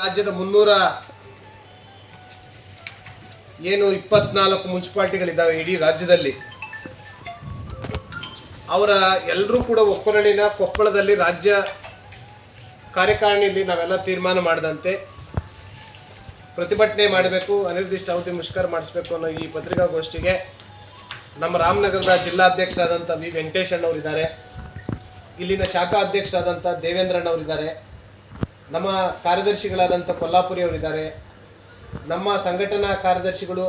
ರಾಜ್ಯದ 324 ಮುನ್ಸಿಪಾಲಿಟಿಗಳಿದ್ದಾವೆ ಇಡೀ ರಾಜ್ಯದಲ್ಲಿ. ಅವರ ಎಲ್ಲರೂ ಕೂಡ ಒಕ್ಕೂಟಲಿನ ಕೊಪ್ಪಳದಲ್ಲಿ ರಾಜ್ಯ ಕಾರ್ಯಕಾರಿಣಿಯಲ್ಲಿ ನಾವೆಲ್ಲ ತೀರ್ಮಾನ ಮಾಡಿದಂತೆ ಪ್ರತಿಭಟನೆ ಮಾಡಬೇಕು, ಅನಿರ್ದಿಷ್ಟ ಅವಧಿ ಮುಷ್ಕರ ಮಾಡಿಸಬೇಕು ಅನ್ನೋ ಈ ಪತ್ರಿಕಾಗೋಷ್ಠಿಗೆ ನಮ್ಮ ರಾಮನಗರದ ಜಿಲ್ಲಾಧ್ಯಕ್ಷರಾದಂಥ ವಿ ವೆಂಕಟೇಶಣ್ಣವರಿದ್ದಾರೆ, ಇಲ್ಲಿನ ಶಾಖಾ ಅಧ್ಯಕ್ಷರಾದಂಥ ದೇವೇಂದ್ರಣ್ಣವರಿದ್ದಾರೆ, ನಮ್ಮ ಕಾರ್ಯದರ್ಶಿಗಳಾದಂಥ ಕೊಲ್ಲಾಪುರಿ ಅವರಿದ್ದಾರೆ, ನಮ್ಮ ಸಂಘಟನಾ ಕಾರ್ಯದರ್ಶಿಗಳು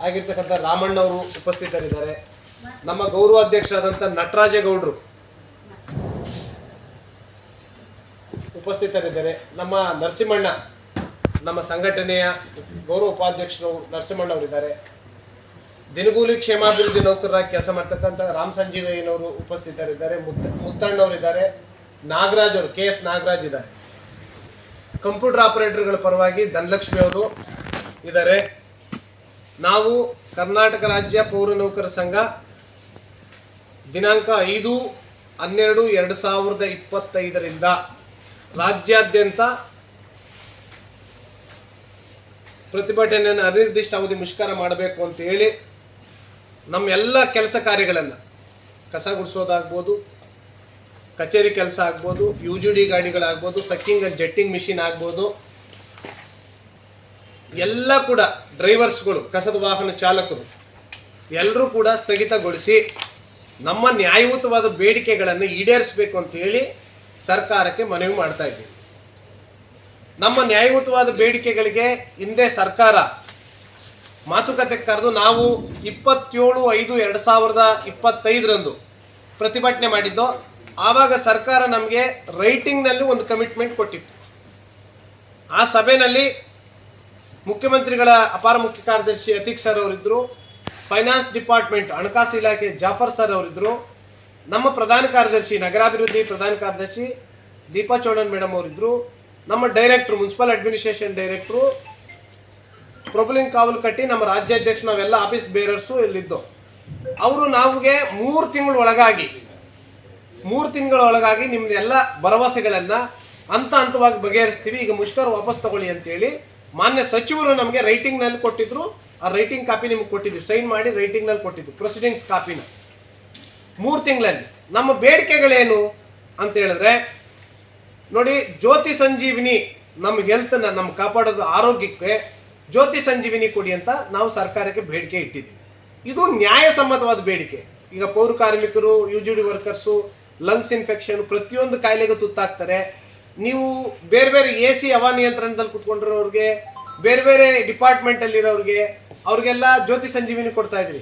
ಆಗಿರ್ತಕ್ಕಂಥ ರಾಮಣ್ಣವರು ಉಪಸ್ಥಿತರಿದ್ದಾರೆ, ನಮ್ಮ ಗೌರವಾಧ್ಯಕ್ಷರಾದಂಥ ನಟರಾಜೇಗೌಡರು ಉಪಸ್ಥಿತರಿದ್ದಾರೆ, ನಮ್ಮ ನರಸಿಂಹಣ್ಣ ನಮ್ಮ ಸಂಘಟನೆಯ ಗೌರವ ಉಪಾಧ್ಯಕ್ಷರು ನರಸಿಂಹಣ್ಣವರಿದ್ದಾರೆ, ದಿನಗೂಲಿ ಕ್ಷೇಮಾಭಿವೃದ್ಧಿ ನೌಕರರಾಗಿ ಕೆಲಸ ಮಾಡ್ತಕ್ಕಂಥ ರಾಮ್ ಸಂಜೀವಯ್ಯನವರು ಉಪಸ್ಥಿತರಿದ್ದಾರೆ, ಮುತ್ತಣ್ಣವರಿದ್ದಾರೆ, ನಾಗರಾಜ್ ಅವರು KS ನಾಗರಾಜ್ ಇದ್ದಾರೆ, ಕಂಪ್ಯೂಟರ್ ಆಪರೇಟರ್ಗಳ ಪರವಾಗಿ ಧನಲಕ್ಷ್ಮಿ ಅವರು ಇದ್ದಾರೆ. ನಾವು ಕರ್ನಾಟಕ ರಾಜ್ಯ ಪೌರ ನೌಕರ ಸಂಘ ದಿನಾಂಕ 5/12/2025 ರಾಜ್ಯಾದ್ಯಂತ ಪ್ರತಿಭಟನೆಯನ್ನು ಅನಿರ್ದಿಷ್ಟ ಅವಧಿ ಮುಷ್ಕರ ಮಾಡಬೇಕು ಅಂತ ಹೇಳಿ ನಮ್ಮ ಎಲ್ಲ ಕೆಲಸ ಕಾರ್ಯಗಳನ್ನು ಕಸ ಗುಡಿಸೋದಾಗ್ಬೋದು, ಕಚೇರಿ ಕೆಲಸ ಆಗ್ಬೋದು, UGD ಗಾಡಿಗಳಾಗ್ಬೋದು, ಸಕ್ಕಿಂಗ್ ಅಂಡ್ ಜೆಟ್ಟಿಂಗ್ ಮಿಷಿನ್ ಆಗ್ಬೋದು, ಎಲ್ಲ ಕೂಡ ಡ್ರೈವರ್ಸ್ಗಳು, ಕಸದ ವಾಹನ ಚಾಲಕರು ಎಲ್ಲರೂ ಕೂಡ ಸ್ಥಗಿತಗೊಳಿಸಿ ನಮ್ಮ ನ್ಯಾಯಯುತವಾದ ಬೇಡಿಕೆಗಳನ್ನು ಈಡೇರಿಸಬೇಕು ಅಂತ ಹೇಳಿ ಸರ್ಕಾರಕ್ಕೆ ಮನವಿ ಮಾಡ್ತಾ ಇದ್ದೀವಿ. ನಮ್ಮ ನ್ಯಾಯಯುತವಾದ ಬೇಡಿಕೆಗಳಿಗೆ ಹಿಂದೆ ಸರ್ಕಾರ ಮಾತುಕತೆ ಕರೆದು ನಾವು 27/5/2025 ಪ್ರತಿಭಟನೆ ಮಾಡಿದ್ದು. ಆವಾಗ ಸರ್ಕಾರ ನಮಗೆ ರೈಟಿಂಗ್ನಲ್ಲಿ ಒಂದು ಕಮಿಟ್ಮೆಂಟ್ ಕೊಟ್ಟಿತ್ತು. ಆ ಸಭೆಯಲ್ಲಿ ಮುಖ್ಯಮಂತ್ರಿಗಳ ಅಪಾರ ಮುಖ್ಯ ಕಾರ್ಯದರ್ಶಿ ಅತೀಕ್ ಸರ್ ಅವರಿದ್ದರು, ಫೈನಾನ್ಸ್ ಡಿಪಾರ್ಟ್ಮೆಂಟ್ ಹಣಕಾಸು ಇಲಾಖೆ ಜಾಫರ್ ಸರ್ ಅವರಿದ್ದರು, ನಮ್ಮ ಪ್ರಧಾನ ಕಾರ್ಯದರ್ಶಿ ನಗರಾಭಿವೃದ್ಧಿ ಪ್ರಧಾನ ಕಾರ್ಯದರ್ಶಿ ದೀಪಾ ಚೌಡನ್ ಮೇಡಮ್ ಅವರಿದ್ದರು, ನಮ್ಮ ಡೈರೆಕ್ಟ್ರು ಮುನ್ಸಿಪಲ್ ಅಡ್ಮಿನಿಸ್ಟ್ರೇಷನ್ ಡೈರೆಕ್ಟ್ರು ಪ್ರಭುಲಿಂಗ್ ಕಾವಲಕಟ್ಟಿ, ನಮ್ಮ ರಾಜ್ಯಾಧ್ಯಕ್ಷ, ನಾವೆಲ್ಲ ಆಫೀಸ್ ಬೇರರ್ಸು ಇಲ್ಲಿದ್ದು. ಅವರು ನಮಗೆ 3 ತಿಂಗಳ ಒಳಗಾಗಿ ನಿಮ್ದೆಲ್ಲ ಭರವಸೆಗಳನ್ನು ಹಂತವಾಗಿ ಬಗೆಹರಿಸ್ತೀವಿ, ಈಗ ಮುಷ್ಕರ ವಾಪಸ್ ತಗೊಳ್ಳಿ ಅಂತೇಳಿ ಮಾನ್ಯ ಸಚಿವರು ನಮಗೆ ರೈಟಿಂಗ್ನಲ್ಲಿ ಕೊಟ್ಟಿದ್ರು. ಆ ರೈಟಿಂಗ್ ಕಾಪಿ ನಿಮ್ಗೆ ಕೊಟ್ಟಿದ್ವಿ, ಸೈನ್ ಮಾಡಿ ರೈಟಿಂಗ್ನಲ್ಲಿ ಕೊಟ್ಟಿದ್ದು, ಪ್ರೊಸೀಡಿಂಗ್ಸ್ ಕಾಪಿನ 3 ತಿಂಗಳಲ್ಲಿ. ನಮ್ಮ ಬೇಡಿಕೆಗಳೇನು ಅಂತ ಹೇಳಿದ್ರೆ ನೋಡಿ, ಜ್ಯೋತಿ ಸಂಜೀವಿನಿ ನಮ್ಮ ಹೆಲ್ತನ್ನ ನಮ್ಮ ಕಾಪಾಡೋದು ಆರೋಗ್ಯಕ್ಕೆ ಜ್ಯೋತಿ ಸಂಜೀವಿನಿ ಕೊಡಿ ಅಂತ ನಾವು ಸರ್ಕಾರಕ್ಕೆ ಬೇಡಿಕೆ ಇಟ್ಟಿದ್ದೀವಿ. ಇದು ನ್ಯಾಯಸಮ್ಮತವಾದ ಬೇಡಿಕೆ. ಈಗ ಪೌರ ಕಾರ್ಮಿಕರು, UGD ವರ್ಕರ್ಸು, ಲಂಗ್ಸ್ ಇನ್ಫೆಕ್ಷನ್, ಪ್ರತಿಯೊಂದು ಕಾಯಿಲೆಗೂ ತುತ್ತಾಗ್ತಾರೆ. ನೀವು ಬೇರೆ ಬೇರೆ AC ಹವಾನಿಯಂತ್ರಣದಲ್ಲಿ ಕುತ್ಕೊಂಡಿರೋರಿಗೆ, ಬೇರೆ ಬೇರೆ ಡಿಪಾರ್ಟ್ಮೆಂಟಲ್ಲಿರೋರಿಗೆ, ಅವ್ರಿಗೆಲ್ಲ ಜ್ಯೋತಿ ಸಂಜೀವಿನಿ ಕೊಡ್ತಾ ಇದ್ರಿ.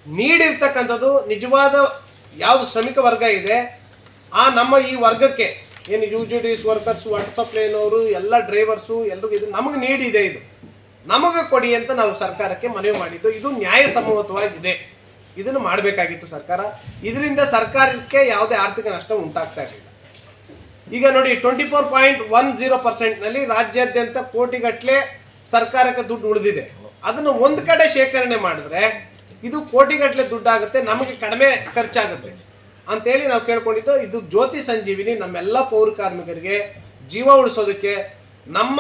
ನೀಡಿರ್ತಕ್ಕಂಥದ್ದು ನಿಜವಾದ ಯಾವುದು ಶ್ರಮಿಕ ವರ್ಗ ಇದೆ ಆ ನಮ್ಮ ಈ ವರ್ಗಕ್ಕೆ ಏನು UGDs ವರ್ಕರ್ಸು, ವಾಟರ್ ಸಪ್ಲೈನವರು, ಎಲ್ಲ ಡ್ರೈವರ್ಸು ಎಲ್ರಿಗೂ ಇದು ನಮಗೆ ನೀಡಿದೆ, ಇದು ನಮಗೆ ಕೊಡಿ ಅಂತ ನಾವು ಸರ್ಕಾರಕ್ಕೆ ಮನವಿ ಮಾಡಿದ್ದು. ಇದು ನ್ಯಾಯಸಮ್ಮತವಾಗಿದೆ, ಇದನ್ನು ಮಾಡಬೇಕಾಗಿತ್ತು ಸರ್ಕಾರ. ಇದರಿಂದ ಸರ್ಕಾರಕ್ಕೆ ಯಾವುದೇ ಆರ್ಥಿಕ ನಷ್ಟ ಉಂಟಾಗ್ತಾ ಇರಲಿಲ್ಲ. ಈಗ ನೋಡಿ, 24.10% ರಾಜ್ಯಾದ್ಯಂತ ಕೋಟಿಗಟ್ಟಲೆ ಸರ್ಕಾರಕ್ಕೆ ದುಡ್ಡು ಉಳಿದಿದೆ. ಅದನ್ನು ಒಂದು ಕಡೆ ಶೇಖರಣೆ ಮಾಡಿದ್ರೆ ಇದು ಕೋಟಿಗಟ್ಟಲೆ ದುಡ್ಡಾಗುತ್ತೆ, ನಮಗೆ ಕಡಿಮೆ ಖರ್ಚಾಗುತ್ತೆ ಅಂತೇಳಿ ನಾವು ಕೇಳ್ಕೊಂಡಿದ್ದು. ಇದು ಜ್ಯೋತಿ ಸಂಜೀವಿನಿ ನಮ್ಮೆಲ್ಲ ಪೌರ ಕಾರ್ಮಿಕರಿಗೆ ಜೀವ ಉಳಿಸೋದಕ್ಕೆ, ನಮ್ಮ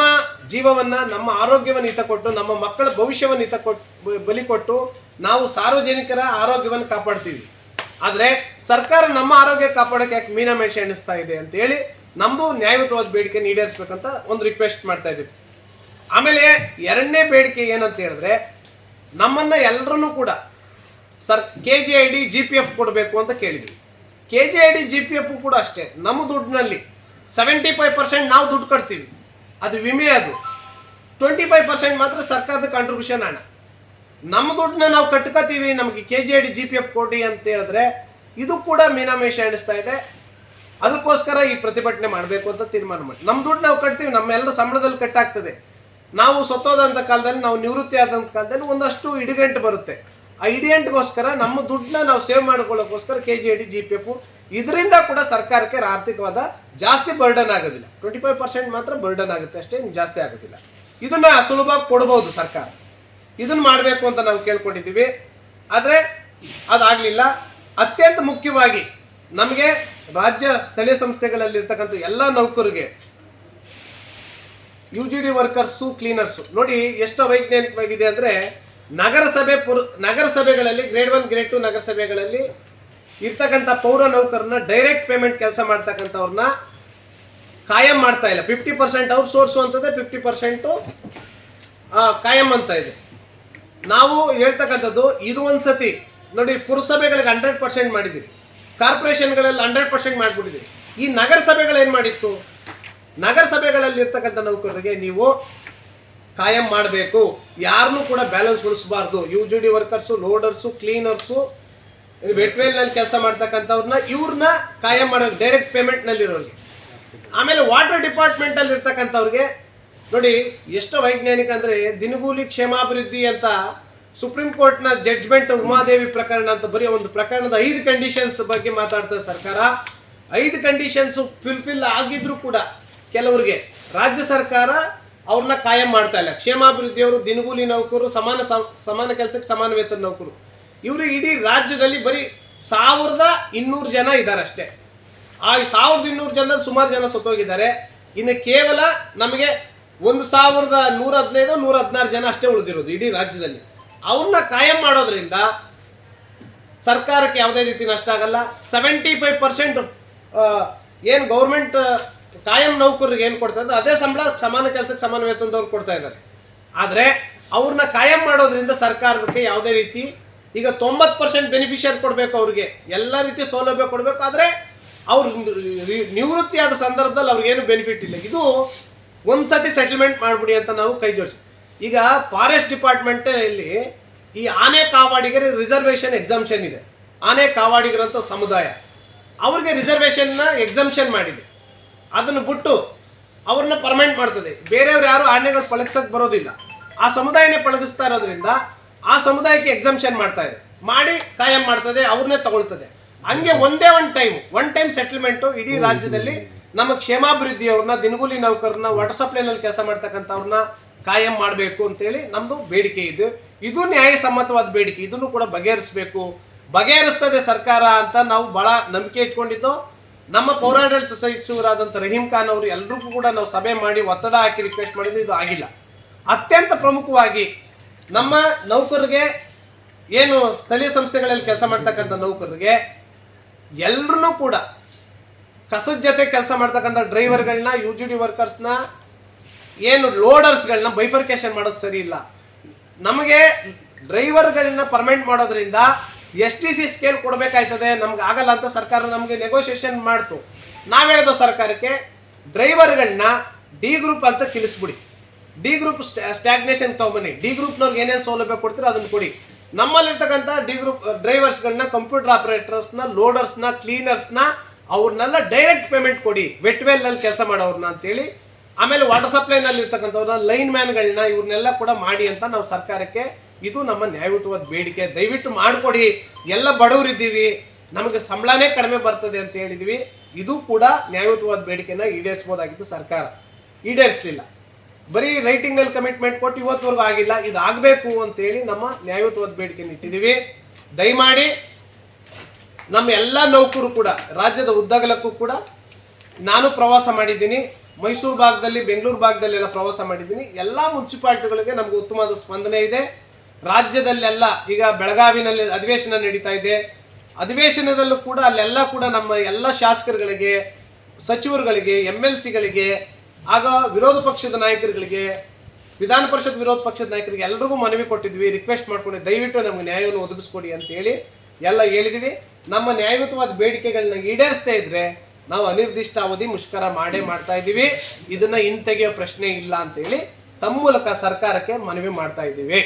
ಜೀವವನ್ನು, ನಮ್ಮ ಆರೋಗ್ಯವನ್ನು ಹಿತ ಕೊಟ್ಟು, ನಮ್ಮ ಮಕ್ಕಳ ಭವಿಷ್ಯವನ್ನು ಬಲಿ ಕೊಟ್ಟು ನಾವು ಸಾರ್ವಜನಿಕರ ಆರೋಗ್ಯವನ್ನು ಕಾಪಾಡ್ತೀವಿ. ಆದರೆ ಸರ್ಕಾರ ನಮ್ಮ ಆರೋಗ್ಯ ಕಾಪಾಡೋಕೆ ಯಾಕೆ ಮೀನಾಮೇಷ ಎಣಿಸ್ತಾ ಇದೆ ಅಂತೇಳಿ ನಮ್ಮದು ನ್ಯಾಯಯುತವಾದ ಬೇಡಿಕೆ ಈಡೇರಿಸ್ಬೇಕಂತ ಒಂದು ರಿಕ್ವೆಸ್ಟ್ ಮಾಡ್ತಾ ಇದ್ದೀವಿ. ಆಮೇಲೆ ಎರಡನೇ ಬೇಡಿಕೆ ಏನಂತ ಹೇಳಿದ್ರೆ, ನಮ್ಮನ್ನು ಎಲ್ಲರನ್ನೂ ಕೂಡ KGID GPF ಕೊಡಬೇಕು ಅಂತ ಕೇಳಿದ್ವಿ. KGID GPF ಕೂಡ ಅಷ್ಟೇ, ನಮ್ಮ ದುಡ್ಡಿನಲ್ಲಿ 75% ನಾವು ದುಡ್ಡು ಕಟ್ತೀವಿ, ಅದು ವಿಮೆ. ಅದು 25% ಮಾತ್ರ ಸರ್ಕಾರದ ಕಾಂಟ್ರಿಬ್ಯೂಷನ್ ಹಣ. ನಮ್ಮ ದುಡ್ಡನ್ನ ನಾವು ಕಟ್ಕೋತೀವಿ, ನಮಗೆ KGID GPF ಕೊಡಿ ಅಂತ ಹೇಳಿದ್ರೆ ಇದು ಕೂಡ ಮೀನಾಮೇಷ ಎಣಿಸ್ತಾ ಇದೆ. ಅದಕ್ಕೋಸ್ಕರ ಈ ಪ್ರತಿಭಟನೆ ಮಾಡಬೇಕು ಅಂತ ತೀರ್ಮಾನ ಮಾಡಿ, ನಮ್ಮ ದುಡ್ಡು ನಾವು ಕಟ್ತೀವಿ, ನಮ್ಮೆಲ್ಲರ ಸಂಬಳದಲ್ಲಿ ಕಟ್ಟಾಗ್ತದೆ. ನಾವು ಸತ್ತೋದಂಥ ಕಾಲದಲ್ಲಿ, ನಾವು ನಿವೃತ್ತಿ ಆದಂಥ ಕಾಲದಲ್ಲಿ ಒಂದಷ್ಟು ಇಡಿಗಂಟು ಬರುತ್ತೆ. ಆ ಇಡಿಗಂಟಿಗೋಸ್ಕರ ನಮ್ಮ ದುಡ್ಡನ್ನ ನಾವು ಸೇವ್ ಮಾಡ್ಕೊಳ್ಳೋಕ್ಕೋಸ್ಕರ KGID GPF, ಇದರಿಂದ ಕೂಡ ಸರ್ಕಾರಕ್ಕೆ ಆರ್ಥಿಕವಾದ ಜಾಸ್ತಿ ಬರ್ಡನ್ ಆಗೋದಿಲ್ಲ. 25% ಮಾತ್ರ ಬರ್ಡನ್ ಆಗುತ್ತೆ ಅಷ್ಟೇ, ಜಾಸ್ತಿ ಆಗೋದಿಲ್ಲ. ಇದನ್ನ ಸುಲಭವಾಗಿ ಕೊಡ್ಬೋದು ಸರ್ಕಾರ. ಇದನ್ನು ಮಾಡಬೇಕು ಅಂತ ನಾವು ಕೇಳ್ಕೊಂಡಿದ್ದೀವಿ. ಆದರೆ ಅದಾಗಲಿಲ್ಲ. ಅತ್ಯಂತ ಮುಖ್ಯವಾಗಿ ನಮಗೆ ರಾಜ್ಯ ಸ್ಥಳೀಯ ಸಂಸ್ಥೆಗಳಲ್ಲಿರ್ತಕ್ಕಂಥ ಎಲ್ಲ ನೌಕರರಿಗೆ UGD ವರ್ಕರ್ಸು ಕ್ಲೀನರ್ಸು ನೋಡಿ ಎಷ್ಟು ಅವೈಜ್ಞಾನಿಕವಾಗಿದೆ ಅಂದರೆ ನಗರಸಭೆಗಳಲ್ಲಿ ಗ್ರೇಡ್ 1 ಗ್ರೇಡ್ 2 ನಗರಸಭೆಗಳಲ್ಲಿ ಇರ್ತಕ್ಕಂಥ ಪೌರ ನೌಕರನ್ನ ಡೈರೆಕ್ಟ್ ಪೇಮೆಂಟ್ ಕೆಲಸ ಮಾಡ್ತಕ್ಕಂಥವ್ರನ್ನ ಕಾಯಂ ಮಾಡ್ತಾ ಇಲ್ಲ. 50% ಔಟ್ ಸೋರ್ಸು ಅಂತದೆ, 50% ಕಾಯಂ ಅಂತ ಇದೆ. ನಾವು ಹೇಳ್ತಕ್ಕಂಥದ್ದು ಇದು ಒಂದ್ಸತಿ ನೋಡಿ, ಪುರಸಭೆಗಳಿಗೆ 100% ಮಾಡಿದ್ದೀರಿ, ಕಾರ್ಪೊರೇಷನ್ಗಳಲ್ಲಿ 100% ಮಾಡಿಬಿಟ್ಟಿದ್ದೀರಿ. ಈ ನಗರಸಭೆಗಳು ಏನು ಮಾಡಿತ್ತು? ನಗರಸಭೆಗಳಲ್ಲಿ ಇರ್ತಕ್ಕಂಥ ನೌಕರರಿಗೆ ನೀವು ಕಾಯಂ ಮಾಡಬೇಕು, ಯಾರನ್ನೂ ಕೂಡ balance ಉಳಿಸಬಾರ್ದು. UGD workers, loaders, cleaners, ವೆಟ್ವೇಲ್ನಲ್ಲಿ ಕೆಲಸ ಮಾಡ್ತಕ್ಕಂಥವ್ರನ್ನ ಇವ್ರನ್ನ ಕಾಯಂ ಮಾಡೋ ಡೈರೆಕ್ಟ್ ಪೇಮೆಂಟ್ನಲ್ಲಿರೋರಿಗೆ. ಆಮೇಲೆ ವಾಟರ್ ಡಿಪಾರ್ಟ್ಮೆಂಟಲ್ಲಿ ಇರ್ತಕ್ಕಂಥವ್ರಿಗೆ ನೋಡಿ ಎಷ್ಟು ವೈಜ್ಞಾನಿಕ ಅಂದರೆ ದಿನಗೂಲಿ ಕ್ಷೇಮಾಭಿವೃದ್ಧಿ ಅಂತ ಸುಪ್ರೀಂ ಕೋರ್ಟ್ನ ಜಡ್ಜ್ಮೆಂಟ್ ಉಮಾದೇವಿ ಪ್ರಕರಣ ಅಂತ ಬರೀ ಒಂದು ಪ್ರಕರಣದ 5 ಕಂಡೀಷನ್ಸ್ ಬಗ್ಗೆ ಮಾತಾಡ್ತದೆ ಸರ್ಕಾರ. 5 ಕಂಡೀಷನ್ಸ್ ಫುಲ್ಫಿಲ್ ಆಗಿದ್ರು ಕೂಡ ಕೆಲವರಿಗೆ ರಾಜ್ಯ ಸರ್ಕಾರ ಅವ್ರನ್ನ ಕಾಯಂ ಮಾಡ್ತಾ ಇಲ್ಲ. ಕ್ಷೇಮಾಭಿವೃದ್ಧಿಯವರು, ದಿನಗೂಲಿ ನೌಕರು, ಸಮಾನ ಕೆಲಸಕ್ಕೆ ಸಮಾನ ವೇತನ ನೌಕರು, ಇವರು ಇಡೀ ರಾಜ್ಯದಲ್ಲಿ ಬರೀ 1200 ಜನ ಇದ್ದಾರೆ ಅಷ್ಟೇ. ಆ 1200 ಜನದಲ್ಲಿ ಸುಮಾರು ಜನ ಸತ್ತೋಗಿದ್ದಾರೆ. ಇನ್ನು ಕೇವಲ ನಮಗೆ 1115 116 ಜನ ಅಷ್ಟೇ ಉಳಿದಿರೋದು ಇಡೀ ರಾಜ್ಯದಲ್ಲಿ. ಅವ್ರನ್ನ ಕಾಯಂ ಮಾಡೋದ್ರಿಂದ ಸರ್ಕಾರಕ್ಕೆ ಯಾವುದೇ ರೀತಿ ನಷ್ಟ ಆಗಲ್ಲ. 75% ಏನು ಗೌರ್ಮೆಂಟ್ ಕಾಯಂ ನೌಕರಿಗೆ ಏನು ಕೊಡ್ತಾ ಇದ್ದಾರೆ ಅದೇ ಸಂಬಳ ಸಮಾನ ಕೆಲಸಕ್ಕೆ ಸಮಾನ ವೇತನದವ್ರು ಕೊಡ್ತಾ ಇದ್ದಾರೆ. ಆದರೆ ಅವ್ರನ್ನ ಕಾಯಂ ಮಾಡೋದ್ರಿಂದ ಸರ್ಕಾರಕ್ಕೆ ಯಾವುದೇ ರೀತಿ ಈಗ 90% ಬೆನಿಫಿಷಿಯರ್ ಕೊಡಬೇಕು, ಅವ್ರಿಗೆ ಎಲ್ಲ ರೀತಿ ಸೌಲಭ್ಯ ಕೊಡಬೇಕು. ಆದರೆ ಅವ್ರು ನಿವೃತ್ತಿ ಆದ ಸಂದರ್ಭದಲ್ಲಿ ಅವ್ರಿಗೇನು ಬೆನಿಫಿಟ್ ಇಲ್ಲ. ಇದು ಒಂದ್ಸತಿ ಸೆಟಲ್ಮೆಂಟ್ ಮಾಡಿಬಿಡಿ ಅಂತ ನಾವು ಕೈ ಜೋಡಿಸಿ. ಈಗ ಫಾರೆಸ್ಟ್ ಡಿಪಾರ್ಟ್ಮೆಂಟ್ ಇಲ್ಲಿ ಈ ಆನೆ ಕಾವಾಡಿಗರ ರಿಸರ್ವೇಷನ್ ಎಕ್ಸಂಪ್ಷನ್ ಇದೆ. ಆನೆ ಕಾವಾಡಿಗರಂತ ಸಮುದಾಯ ಅವ್ರಿಗೆ ರಿಸರ್ವೇಷನ್ನ ಎಕ್ಸಂಪ್ಷನ್ ಮಾಡಿದೆ. ಅದನ್ನು ಬಿಟ್ಟು ಅವ್ರನ್ನ ಪರ್ಮನೆಂಟ್ ಮಾಡ್ತದೆ. ಬೇರೆಯವ್ರು ಯಾರು ಆನೆಗಳು ಪಳಗಿಸಕ್ಕೆ ಬರೋದಿಲ್ಲ, ಆ ಸಮುದಾಯನೇ ಪಳಗಿಸ್ತಾ ಇರೋದ್ರಿಂದ ಆ ಸಮುದಾಯಕ್ಕೆ ಎಕ್ಸಂಪ್ಷನ್ ಮಾಡ್ತಾ ಇದೆ, ಮಾಡಿ ಕಾಯಂ ಮಾಡ್ತದೆ, ಅವ್ರನ್ನೇ ತಗೊಳ್ತದೆ. ಹಂಗೆ ಒನ್ ಟೈಮ್ ಸೆಟಲ್ಮೆಂಟು ಇಡೀ ರಾಜ್ಯದಲ್ಲಿ ನಮ್ಮ ಕ್ಷೇಮಾಭಿವೃದ್ಧಿಯವ್ರನ್ನ, ದಿನಗೂಲಿ ನೌಕರನ್ನ, ವಾಟರ್ ಸಪ್ಲೈನಲ್ಲಿ ಕೆಲಸ ಮಾಡ್ತಕ್ಕಂಥವ್ರನ್ನ ಕಾಯಂ ಮಾಡಬೇಕು ಅಂತೇಳಿ ನಮ್ಮದು ಬೇಡಿಕೆ ಇದೆ. ಇದು ನ್ಯಾಯಸಮ್ಮತವಾದ ಬೇಡಿಕೆ. ಇದನ್ನು ಕೂಡ ಬಗೆಹರಿಸ್ತದೆ ಸರ್ಕಾರ ಅಂತ ನಾವು ಬಹಳ ನಂಬಿಕೆ ಇಟ್ಕೊಂಡಿದ್ದು. ನಮ್ಮ ಪೌರಾಡಳಿತ ಸಚಿವರಾದಂಥ ರಹೀಂ ಖಾನ್ ಅವರು ಎಲ್ರಿಗೂ ಕೂಡ ನಾವು ಸಭೆ ಮಾಡಿ ಒತ್ತಡ ಹಾಕಿ ರಿಕ್ವೆಸ್ಟ್ ಮಾಡಿದ್ದು, ಇದು ಆಗಿಲ್ಲ. ಅತ್ಯಂತ ಪ್ರಮುಖವಾಗಿ ನಮ್ಮ ನೌಕರರಿಗೆ, ಏನು ಸ್ಥಳೀಯ ಸಂಸ್ಥೆಗಳಲ್ಲಿ ಕೆಲಸ ಮಾಡ್ತಕ್ಕಂಥ ನೌಕರರಿಗೆ ಎಲ್ಲರೂ ಕೂಡ ಕಸದ ಜೊತೆ ಕೆಲಸ ಮಾಡ್ತಕ್ಕಂಥ ಡ್ರೈವರ್ಗಳನ್ನ, UGD ವರ್ಕರ್ಸ್ನ, ಏನು ಲೋಡರ್ಸ್ಗಳನ್ನ ಬೈಫರ್ಕೇಶನ್ ಮಾಡೋದು ಸರಿ ಇಲ್ಲ. ನಮಗೆ ಡ್ರೈವರ್ಗಳನ್ನ ಪರ್ಮನೆಂಟ್ ಮಾಡೋದ್ರಿಂದ STC ಸ್ಕೇಲ್ ಕೊಡಬೇಕಾಯ್ತದೆ, ನಮ್ಗೆ ಆಗಲ್ಲ ಅಂತ ಸರ್ಕಾರ ನಮಗೆ ನೆಗೋಷಿಯೇಷನ್ ಮಾಡ್ತು. ನಾವು ಹೇಳಿದೋ ಸರ್ಕಾರಕ್ಕೆ ಡ್ರೈವರ್ಗಳನ್ನ D ಗ್ರೂಪ್ ಅಂತ ತಿಳಿಸ್ಬಿಡಿ, D ಗ್ರೂಪ್ ಸ್ಟ್ಯಾಗ್ನೇಷನ್ ತೊಗೊಂಬನ್ನಿ, D ಗ್ರೂಪ್ನವ್ರಿಗೆ ಏನೇನು ಸೌಲಭ್ಯ ಕೊಡ್ತೀರೋ ಅದನ್ನು ಕೊಡಿ. ನಮ್ಮಲ್ಲಿರ್ತಕ್ಕಂಥ D ಗ್ರೂಪ್ ಡ್ರೈವರ್ಸ್ಗಳನ್ನ, ಕಂಪ್ಯೂಟರ್ ಆಪರೇಟರ್ಸ್ನ, ಲೋಡರ್ಸ್ನ, ಕ್ಲೀನರ್ಸ್ನ ಅವ್ರನ್ನೆಲ್ಲ ಡೈರೆಕ್ಟ್ ಪೇಮೆಂಟ್ ಕೊಡಿ, ವೆಟ್ವೇಲ್ನಲ್ಲಿ ಕೆಲಸ ಮಾಡೋರನ್ನ ಅಂತೇಳಿ. ಆಮೇಲೆ ವಾಟರ್ ಸಪ್ಲೈನಲ್ಲಿ ಇರ್ತಕ್ಕಂಥವ್ರನ್ನ, ಲೈನ್ ಮ್ಯಾನ್ಗಳನ್ನ, ಇವ್ರನ್ನೆಲ್ಲ ಕೂಡ ಮಾಡಿ ಅಂತ ನಾವು ಸರ್ಕಾರಕ್ಕೆ, ಇದು ನಮ್ಮ ನ್ಯಾಯಯುತವಾದ ಬೇಡಿಕೆ. ದಯವಿಟ್ಟು ಮಾಡಿಕೊಡಿ, ಎಲ್ಲ ಬಡವರಿದ್ದೀವಿ, ನಮಗೆ ಸಂಬಳನೇ ಕಡಿಮೆ ಬರ್ತದೆ ಅಂತ ಹೇಳಿದ್ವಿ. ಇದು ಕೂಡ ನ್ಯಾಯಯುತವಾದ ಬೇಡಿಕೆನ ಈಡೇರಿಸ್ಬೋದಾಗಿತ್ತು, ಸರ್ಕಾರ ಈಡೇರಿಸಲಿಲ್ಲ. ಬರೀ ರೈಟಿಂಗಲ್ಲಿ ಕಮಿಟ್ಮೆಂಟ್ ಕೊಟ್ಟು ಇವತ್ತುವರೆಗೂ ಆಗಿಲ್ಲ. ಇದು ಆಗಬೇಕು ಅಂತೇಳಿ ನಮ್ಮ ನ್ಯಾಯಯುತವಾದ ಬೇಡಿಕೆನ ಇಟ್ಟಿದ್ದೀವಿ. ದಯಮಾಡಿ ನಮ್ಮ ಎಲ್ಲ ನೌಕರು ಕೂಡ ರಾಜ್ಯದ ಉದ್ದಗಲಕ್ಕೂ ಕೂಡ, ನಾನು ಪ್ರವಾಸ ಮಾಡಿದ್ದೀನಿ, ಮೈಸೂರು ಭಾಗದಲ್ಲಿ, ಬೆಂಗಳೂರು ಭಾಗದಲ್ಲೆಲ್ಲ ಪ್ರವಾಸ ಮಾಡಿದ್ದೀನಿ. ಎಲ್ಲ ಮುನ್ಸಿಪಾಲ್ಟಿಗಳಿಗೆ ನಮಗೆ ಉತ್ತಮವಾದ ಸ್ಪಂದನೆ ಇದೆ. ರಾಜ್ಯದಲ್ಲೆಲ್ಲ ಈಗ ಬೆಳಗಾವಿನಲ್ಲಿ ಅಧಿವೇಶನ ನಡೀತಾ ಇದೆ. ಅಧಿವೇಶನದಲ್ಲೂ ಕೂಡ ಅಲ್ಲೆಲ್ಲ ಕೂಡ ನಮ್ಮ ಎಲ್ಲ ಶಾಸಕರುಗಳಿಗೆ, ಸಚಿವರುಗಳಿಗೆ, MLCಗಳಿಗೆ, ಆಗ ವಿರೋಧ ಪಕ್ಷದ ನಾಯಕರುಗಳಿಗೆ, ವಿಧಾನ ಪರಿಷತ್ ವಿರೋಧ ಪಕ್ಷದ ನಾಯಕರಿಗೆ ಎಲ್ರಿಗೂ ಮನವಿ ಕೊಟ್ಟಿದ್ವಿ, ರಿಕ್ವೆಸ್ಟ್ ಮಾಡ್ಕೊಂಡು ದಯವಿಟ್ಟು ನಮಗೆ ನ್ಯಾಯವನ್ನು ಒದಗಿಸ್ಕೊಡಿ ಅಂತೇಳಿ ಎಲ್ಲ ಹೇಳಿದ್ವಿ. ನಮ್ಮ ನ್ಯಾಯಯುತವಾದ ಬೇಡಿಕೆಗಳನ್ನ ಈಡೇರಿಸ್ತಾ ಇದ್ರೆ ನಾವು ಅನಿರ್ದಿಷ್ಟ ಅವಧಿ ಮುಷ್ಕರ ಮಾಡ್ತಾ ಇದ್ದೀವಿ. ಇದನ್ನ ಹಿಂತೆಗೆಯೋ ಪ್ರಶ್ನೆ ಇಲ್ಲ ಅಂತೇಳಿ ತಮ್ಮ ಮೂಲಕ ಸರ್ಕಾರಕ್ಕೆ ಮನವಿ ಮಾಡ್ತಾ ಇದ್ದೀವಿ.